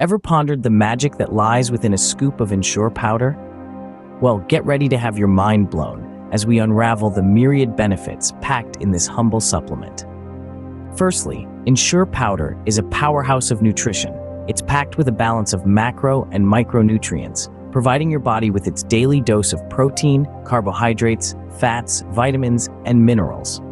Ever pondered the magic that lies within a scoop of Ensure powder? Well, get ready to have your mind blown as we unravel the myriad benefits packed in this humble supplement. Firstly, Ensure powder is a powerhouse of nutrition. It's packed with a balance of macro and micronutrients, providing your body with its daily dose of protein, carbohydrates, fats, vitamins, and minerals.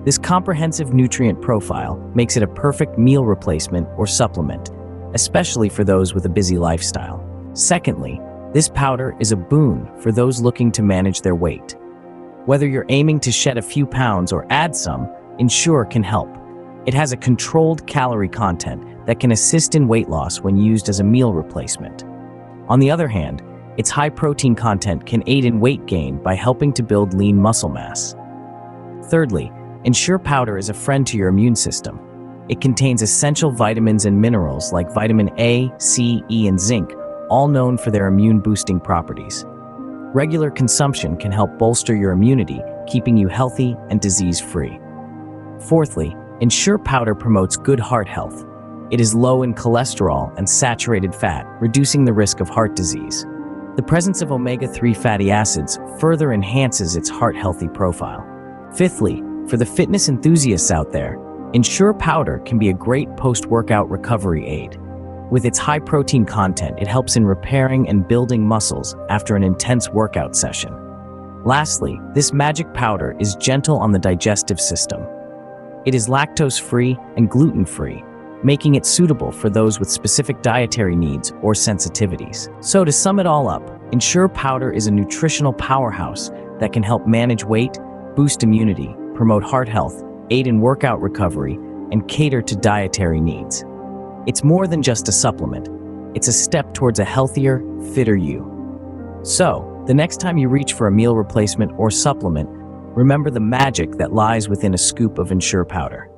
This comprehensive nutrient profile makes it a perfect meal replacement or supplement, especially for those with a busy lifestyle. Secondly, this powder is a boon for those looking to manage their weight. Whether you're aiming to shed a few pounds or add some, Ensure can help. It has a controlled calorie content that can assist in weight loss when used as a meal replacement. On the other hand, its high protein content can aid in weight gain by helping to build lean muscle mass. Thirdly, Ensure powder is a friend to your immune system. It contains essential vitamins and minerals like vitamin A, C, E, and zinc, all known for their immune-boosting properties. Regular consumption can help bolster your immunity, keeping you healthy and disease-free. Fourthly, Ensure powder promotes good heart health. It is low in cholesterol and saturated fat, reducing the risk of heart disease. The presence of omega-3 fatty acids further enhances its heart-healthy profile. Fifthly, for the fitness enthusiasts out there, Ensure powder can be a great post-workout recovery aid. With its high protein content, it helps in repairing and building muscles after an intense workout session. Lastly, this magic powder is gentle on the digestive system. It is lactose-free and gluten-free, making it suitable for those with specific dietary needs or sensitivities. So to sum it all up, Ensure powder is a nutritional powerhouse that can help manage weight, boost immunity, promote heart health, aid in workout recovery, and cater to dietary needs. It's more than just a supplement. It's a step towards a healthier, fitter you. So, the next time you reach for a meal replacement or supplement, remember the magic that lies within a scoop of Ensure powder.